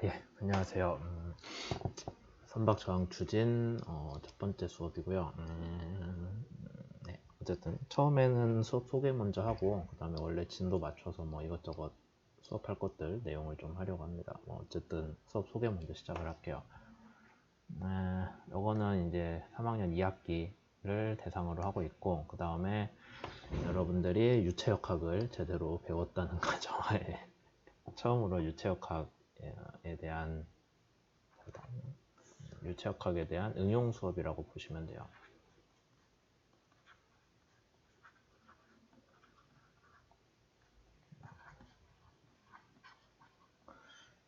예, 안녕하세요. 선박 저항 추진 첫 번째 수업이고요. 네, 어쨌든 처음에는 수업 소개 먼저 하고 그 다음에 원래 진도 맞춰서 뭐 이것저것 수업할 것들 내용을 좀 하려고 합니다. 어쨌든 수업 소개 먼저 시작을 할게요. 요거는 이제 3학년 2학기를 대상으로 하고 있고 그 다음에 여러분들이 유체역학을 제대로 배웠다는 가정하에 처음으로 유체역학에 대한 유체역학에 대한 응용 수업이라고 보시면 돼요.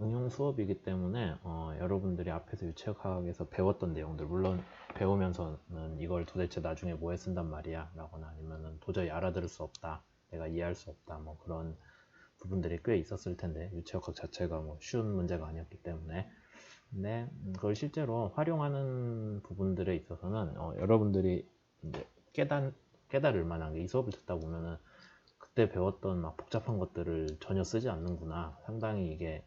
응용 수업이기 때문에 여러분들이 앞에서 유체역학에서 배웠던 내용들, 물론 배우면서는 이걸 도대체 나중에 뭐에 쓴단 말이야 라거나 아니면은 도저히 알아들을 수 없다, 내가 이해할 수 없다, 뭐 그런 부분들이 꽤 있었을 텐데 유체역학 자체가 뭐 쉬운 문제가 아니었기 때문에. 근데 그걸 실제로 활용하는 부분들에 있어서는 여러분들이 이제 깨달을 만한 게, 이 수업을 듣다 보면은 그때 배웠던 막 복잡한 것들을 전혀 쓰지 않는구나, 상당히 이게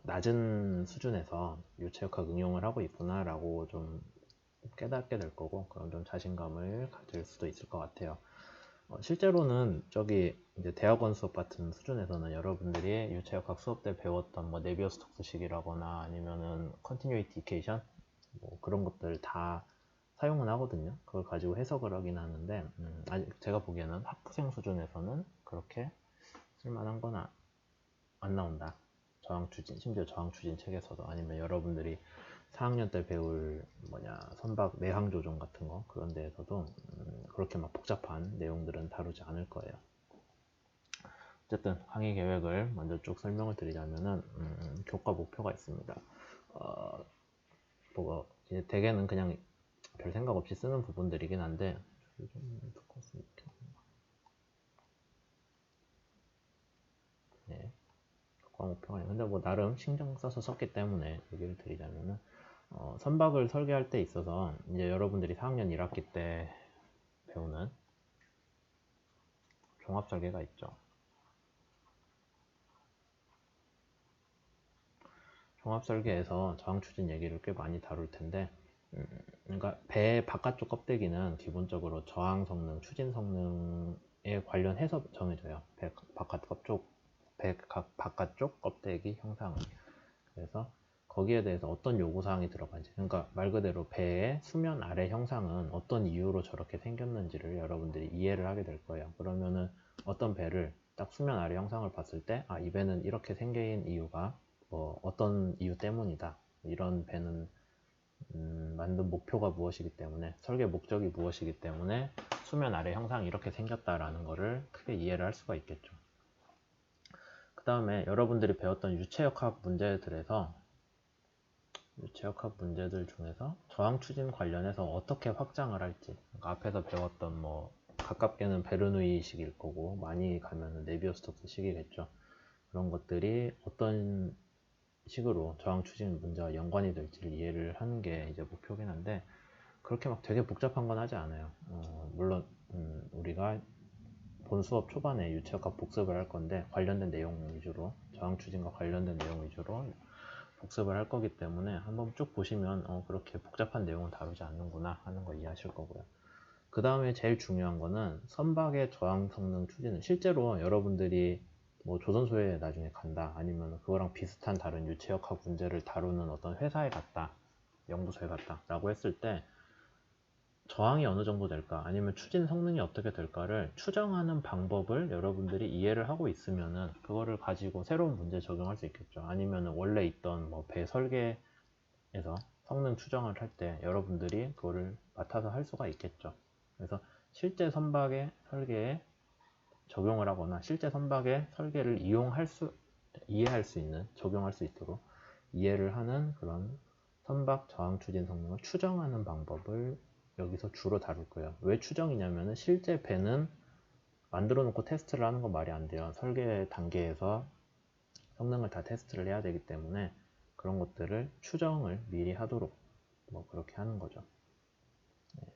낮은 수준에서 유체역학 응용을 하고 있구나 라고 좀 깨닫게 될 거고, 그런 좀 자신감을 가질 수도 있을 것 같아요. 실제로는 저기 이제 대학원 수업 같은 수준에서는 여러분들이 유체역학 수업 때 배웠던 뭐 네비어 스톡스식이라거나 아니면은 컨티뉴이티 이케이션 뭐 그런 것들 다 사용은 하거든요. 그걸 가지고 해석을 하긴 하는데 아직 제가 보기에는 학부생 수준에서는 그렇게 쓸만한 건 안 나온다. 저항추진, 심지어 저항추진 책에서도, 아니면 여러분들이 4학년 때 배울 선박 내항 조종 같은 거, 그런 데에서도 그렇게 막 복잡한 내용들은 다루지 않을 거예요. 어쨌든 강의 계획을 먼저 쭉 설명을 드리자면은 교과 목표가 있습니다. 뭐 이제 대개는 그냥 별 생각 없이 쓰는 부분들이긴 한데 네, 교과 목표가 아니고, 근데 뭐 나름 신경 써서 썼기 때문에 얘기를 드리자면은 선박을 설계할 때 있어서 이제 여러분들이 4학년 1학기 때 배우는 종합 설계가 있죠. 종합 설계에서 저항 추진 얘기를 꽤 많이 다룰 텐데, 그러니까 배 바깥쪽 껍데기는 기본적으로 저항 성능, 추진 성능에 관련해서 정해져요. 배 바깥쪽 껍데기 형상을. 그래서 거기에 대해서 어떤 요구사항이 들어간지, 그러니까 말 그대로 배의 수면 아래 형상은 어떤 이유로 저렇게 생겼는지를 여러분들이 이해를 하게 될 거예요. 그러면은 어떤 배를 딱 수면 아래 형상을 봤을 때, 이 배는 이렇게 생긴 이유가 뭐 어떤 이유 때문이다, 이런 배는 만든 목표가 무엇이기 때문에, 설계 목적이 무엇이기 때문에 수면 아래 형상이 이렇게 생겼다라는 거를 크게 이해를 할 수가 있겠죠. 그 다음에 여러분들이 배웠던 유체역학 문제들 중에서 저항 추진 관련해서 어떻게 확장을 할지, 그러니까 앞에서 배웠던 뭐 가깝게는 베르누이식일 거고 많이 가면은 네비어 스토크식이겠죠. 그런 것들이 어떤 식으로 저항 추진 문제와 연관이 될지를 이해를 하는 게 이제 목표긴 한데, 그렇게 막 되게 복잡한 건 하지 않아요. 물론 우리가 본 수업 초반에 유체역학 복습을 할 건데 관련된 내용 위주로, 저항 추진과 관련된 내용 위주로 복습을 할 거기 때문에 한번 쭉 보시면 그렇게 복잡한 내용은 다루지 않는구나 하는 거 이해하실 거고요. 그 다음에 제일 중요한 거는 선박의 저항 성능 추진은, 실제로 여러분들이 뭐 조선소에 나중에 간다, 아니면 그거랑 비슷한 다른 유체역학 문제를 다루는 어떤 회사에 갔다, 연구소에 갔다 라고 했을 때 저항이 어느 정도 될까, 아니면 추진 성능이 어떻게 될까를 추정하는 방법을 여러분들이 이해를 하고 있으면은 그거를 가지고 새로운 문제 적용할 수 있겠죠. 아니면은 원래 있던 뭐 배 설계에서 성능 추정을 할 때 여러분들이 그거를 맡아서 할 수가 있겠죠. 그래서 실제 선박의 설계에 적용을 하거나 실제 선박의 설계를 이해할 수 있는, 적용할 수 있도록 이해를 하는 그런 선박 저항 추진 성능을 추정하는 방법을 여기서 주로 다룰 거예요. 왜 추정이냐면은 실제 배는 만들어 놓고 테스트를 하는 건 말이 안 돼요. 설계 단계에서 성능을 다 테스트를 해야 되기 때문에 그런 것들을 추정을 미리 하도록 뭐 그렇게 하는 거죠. 네.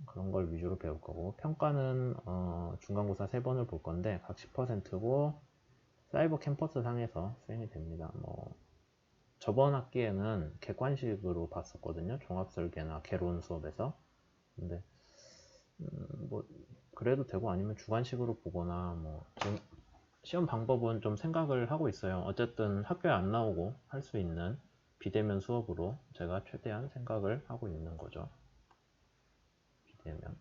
그런 걸 위주로 배울 거고, 평가는 중간고사 3번을 볼 건데 각 10%고 사이버 캠퍼스 상에서 수행이 됩니다. 뭐 저번 학기에는 객관식으로 봤었거든요. 종합설계나 개론 수업에서. 근데 뭐 그래도 되고 아니면 주관식으로 보거나 뭐 지금 시험 방법은 좀 생각을 하고 있어요. 어쨌든 학교에 안 나오고 할 수 있는 비대면 수업으로 제가 최대한 생각을 하고 있는 거죠. 비대면.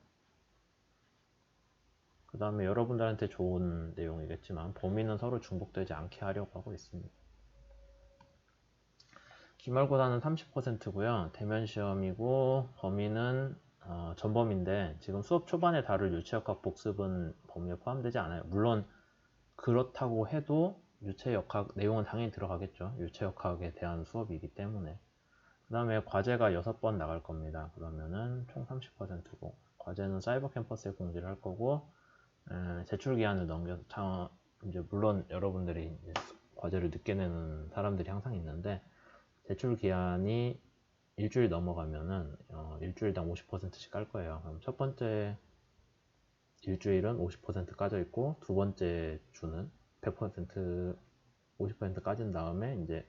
그 다음에 여러분들한테 좋은 내용이겠지만 범위는 서로 중복되지 않게 하려고 하고 있습니다. 기말고사는 30%고요. 대면 시험이고 범위는 전범인데 지금 수업 초반에 다룰 유체역학 복습은 범위에 포함되지 않아요. 물론 그렇다고 해도 유체역학 내용은 당연히 들어가겠죠. 유체역학에 대한 수업이기 때문에. 그 다음에 과제가 6번 나갈 겁니다. 그러면은 총 30%고 과제는 사이버 캠퍼스에 공지를 할 거고 제출 기한을 넘겨서 이제 물론 여러분들이 이제 과제를 늦게 내는 사람들이 항상 있는데 제출 기한이 일주일 넘어가면은 일주일당 50%씩 깔 거예요. 그럼 첫 번째 일주일은 50% 까져 있고 두 번째 주는 100% 50% 까진 다음에 이제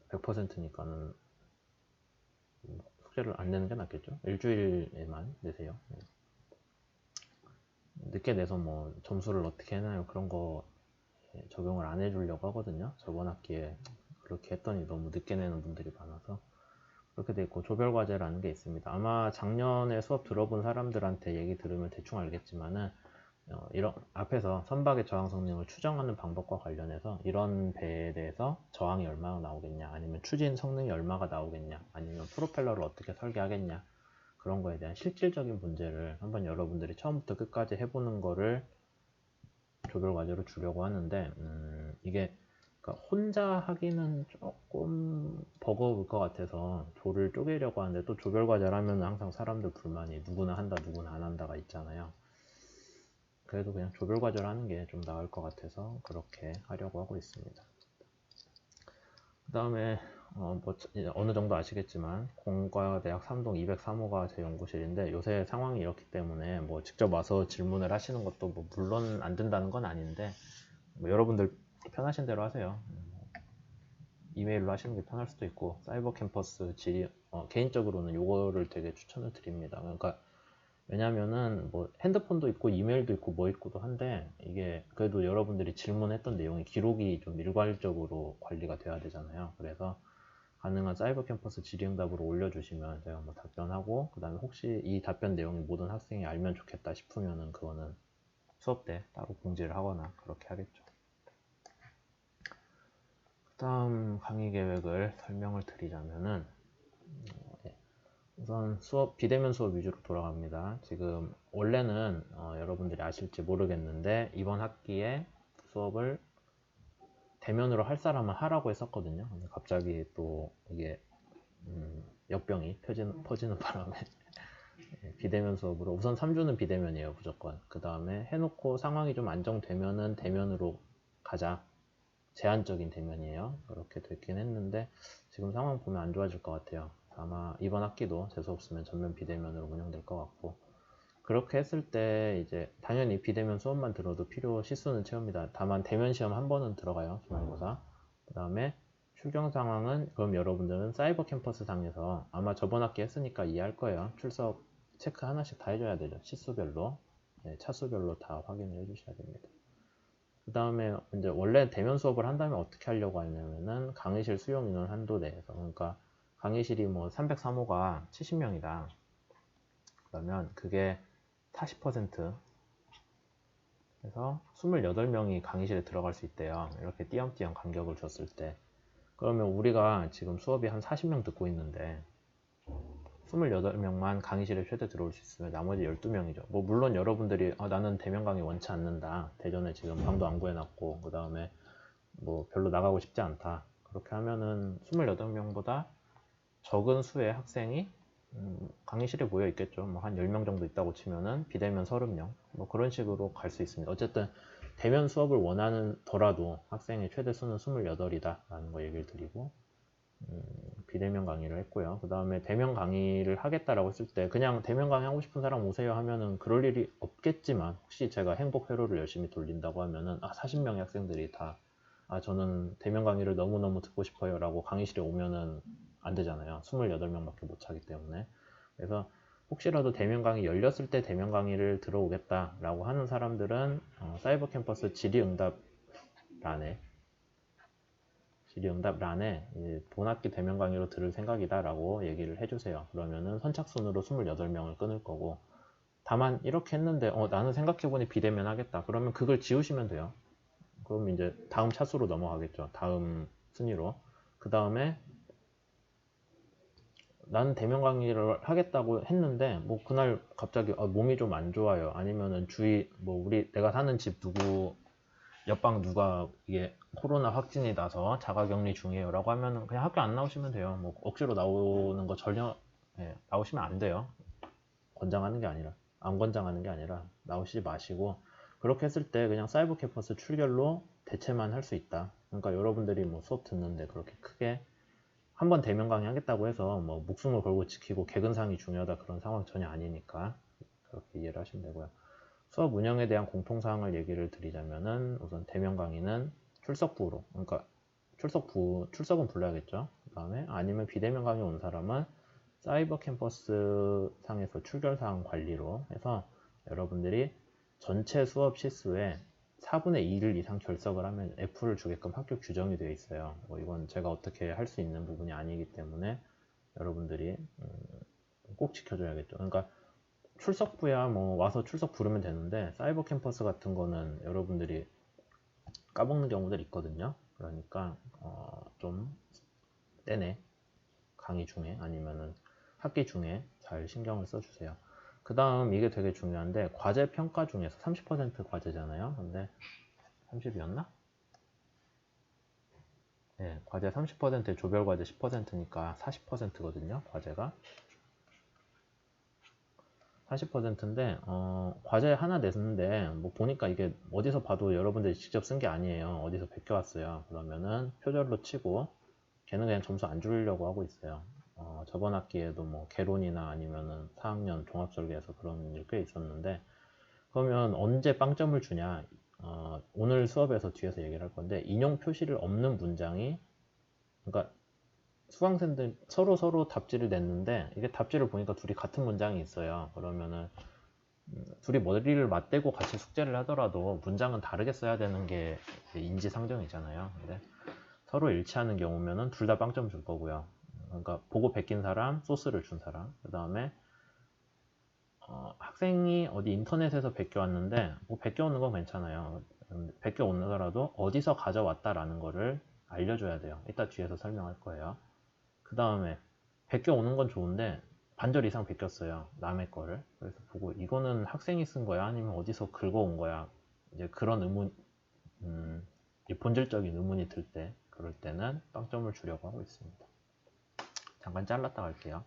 100%니까는 숙제를 안 내는 게 낫겠죠. 일주일에만 내세요. 늦게 내서 뭐 점수를 어떻게 해나요? 그런 거 적용을 안 해주려고 하거든요. 저번 학기에 그렇게 했더니 너무 늦게 내는 분들이 많아서 그렇게 돼 있고 조별과제라는 게 있습니다. 아마 작년에 수업 들어본 사람들한테 얘기 들으면 대충 알겠지만은 이런 앞에서 선박의 저항 성능을 추정하는 방법과 관련해서 이런 배에 대해서 저항이 얼마나 나오겠냐, 아니면 추진 성능이 얼마가 나오겠냐, 아니면 프로펠러를 어떻게 설계하겠냐, 그런 거에 대한 실질적인 문제를 한번 여러분들이 처음부터 끝까지 해보는 거를 조별 과제로 주려고 하는데 이게 그러니까 혼자 하기는 조금 버거울 것 같아서 조를 쪼개려고 하는데 또 조별 과제를 하면 항상 사람들 불만이 누구나 한다 누구나 안 한다가 있잖아요. 그래도 그냥 조별 과제를 하는 게 좀 나을 것 같아서 그렇게 하려고 하고 있습니다. 그 다음에 뭐 어느 정도 아시겠지만 공과대학 3동 203호가 제 연구실인데 요새 상황이 이렇기 때문에 뭐 직접 와서 질문을 하시는 것도 뭐 물론 안 된다는 건 아닌데 뭐 여러분들 편하신 대로 하세요. 이메일로 하시는 게 편할 수도 있고 사이버 캠퍼스 개인적으로는 요거를 되게 추천을 드립니다. 그러니까 왜냐면은 뭐 핸드폰도 있고 이메일도 있고 뭐 있고도 한데 이게 그래도 여러분들이 질문했던 내용이 기록이 좀 일괄적으로 관리가 돼야 되잖아요. 그래서 가능한 사이버 캠퍼스 질의응답으로 올려주시면 제가 뭐 답변하고 그 다음에 혹시 이 답변 내용이 모든 학생이 알면 좋겠다 싶으면은 그거는 수업 때 따로 공지를 하거나 그렇게 하겠죠. 그 다음 강의 계획을 설명을 드리자면은 우선 비대면 수업 위주로 돌아갑니다. 지금 원래는 여러분들이 아실지 모르겠는데 이번 학기에 수업을 대면으로 할 사람은 하라고 했었거든요. 근데 갑자기 또 이게 역병이 퍼지는 바람에 비대면 수업으로 우선 3주는 비대면이에요. 무조건. 그 다음에 해놓고 상황이 좀 안정되면은 대면으로 가자. 제한적인 대면이에요. 그렇게 됐긴 했는데 지금 상황 보면 안 좋아질 것 같아요. 아마 이번 학기도 재수 없으면 전면 비대면으로 운영될 것 같고 그렇게 했을 때 이제 당연히 비대면 수업만 들어도 필요 시수는 채웁니다. 다만 대면 시험 한 번은 들어가요. 기말고사. 그 다음에 출경 상황은 그럼 여러분들은 사이버 캠퍼스 상에서 아마 저번 학기 했으니까 이해할 거예요. 출석 체크 하나씩 다 해줘야 되죠. 시수별로. 네, 차수별로 다 확인을 해주셔야 됩니다. 그 다음에 이제 원래 대면 수업을 한다면 어떻게 하려고 하냐면은 강의실 수용 인원 한도 내에서 그러니까 강의실이 뭐 303호가 70명이다. 그러면 그게 40% 해서 28명이 강의실에 들어갈 수 있대요. 이렇게 띄엄띄엄 간격을 줬을 때 그러면 우리가 지금 수업이 한 40명 듣고 있는데 28명만 강의실에 최대 들어올 수 있으면 나머지 12명이죠. 뭐 물론 여러분들이 나는 대면 강의 원치 않는다. 대전에 지금 방도 안 구해놨고 그 다음에 뭐 별로 나가고 싶지 않다. 그렇게 하면은 28명보다 적은 수의 학생이 강의실에 모여 있겠죠. 뭐 한 10명 정도 있다고 치면은 비대면 30명 뭐 그런 식으로 갈 수 있습니다. 어쨌든 대면 수업을 원하는 더라도 학생의 최대 수는 28이다 라는 거 얘기를 드리고 비대면 강의를 했고요. 그 다음에 대면 강의를 하겠다라고 했을 때 그냥 대면 강의 하고 싶은 사람 오세요 하면은 그럴 일이 없겠지만, 혹시 제가 행복 회로를 열심히 돌린다고 하면은 40명의 학생들이 다 저는 대면 강의를 너무너무 듣고 싶어요 라고 강의실에 오면은 안 되잖아요. 28명밖에 못 차기 때문에. 그래서 혹시라도 대면 강의 열렸을 때 대면 강의를 들어오겠다라고 하는 사람들은 사이버 캠퍼스 질의응답란에 본학기 대면 강의로 들을 생각이다 라고 얘기를 해주세요. 그러면은 선착순으로 28명을 끊을 거고, 다만 이렇게 했는데 나는 생각해보니 비대면 하겠다 그러면 그걸 지우시면 돼요. 그럼 이제 다음 차수로 넘어가겠죠. 다음 순위로. 그 다음에 나는 대면 강의를 하겠다고 했는데 뭐 그날 갑자기 몸이 좀 안 좋아요. 아니면은 주위 내가 사는 집 옆방 누가 이게 코로나 확진이 나서 자가격리 중이에요라고 하면은 그냥 학교 안 나오시면 돼요. 뭐 억지로 나오는 거 전혀 나오시면 안 돼요. 안 권장하는 게 아니라 나오시지 마시고, 그렇게 했을 때 그냥 사이버 캠퍼스 출결로 대체만 할 수 있다. 그러니까 여러분들이 뭐 수업 듣는데 그렇게 크게 한번 대면 강의 하겠다고 해서 뭐 목숨을 걸고 지키고 개근상이 중요하다 그런 상황 전혀 아니니까 그렇게 이해를 하시면 되고요. 수업 운영에 대한 공통사항을 얘기를 드리자면은, 우선 대면 강의는 출석부로, 그러니까 출석은 불러야겠죠. 그 다음에 아니면 비대면 강의 온 사람은 사이버 캠퍼스 상에서 출결사항 관리로 해서 여러분들이 전체 수업 시수에 4분의 2를 이상 결석을 하면 F를 주게끔 학교 규정이 되어 있어요. 이건 제가 어떻게 할 수 있는 부분이 아니기 때문에 여러분들이 꼭 지켜줘야겠죠. 그러니까 출석부야 뭐 와서 출석 부르면 되는데, 사이버 캠퍼스 같은 거는 여러분들이 까먹는 경우들 있거든요. 그러니까 좀 내내 강의 중에 아니면은 학기 중에 잘 신경을 써주세요. 그 다음 이게 되게 중요한데, 과제 평가 중에서 30% 과제잖아요. 근데 30이었나? 네, 과제 30%에 조별 과제 10%니까 40%거든요. 과제가 40%인데 과제 하나 냈는데 뭐 보니까 이게 어디서 봐도 여러분들이 직접 쓴 게 아니에요. 어디서 베껴왔어요. 그러면은 표절로 치고 걔는 그냥 점수 안 주려고 하고 있어요. 저번 학기에도 뭐 개론이나 아니면은 4학년 종합설계에서 그런 일 꽤 있었는데, 그러면 언제 빵점을 주냐? 오늘 수업에서 뒤에서 얘기를 할 건데, 인용 표시를 없는 문장이, 그러니까 수강생들 서로 답지를 냈는데 이게 답지를 보니까 둘이 같은 문장이 있어요. 그러면은 둘이 머리를 맞대고 같이 숙제를 하더라도 문장은 다르게 써야 되는 게 인지상정이잖아요. 근데 서로 일치하는 경우면은 둘 다 빵점 줄 거고요. 그러니까 보고 베낀 사람, 소스를 준 사람. 그 다음에 학생이 어디 인터넷에서 베껴왔는데 뭐 베껴오는 건 괜찮아요. 베껴오더라도 어디서 가져왔다라는 거를 알려줘야 돼요. 이따 뒤에서 설명할 거예요. 그 다음에 베껴오는 건 좋은데 반절 이상 베꼈어요. 남의 거를. 그래서 보고 이거는 학생이 쓴 거야? 아니면 어디서 긁어온 거야? 이제 그런 본질적인 의문이 들 때, 그럴 때는 빵점을 주려고 하고 있습니다. 잠깐 잘랐다 갈게요.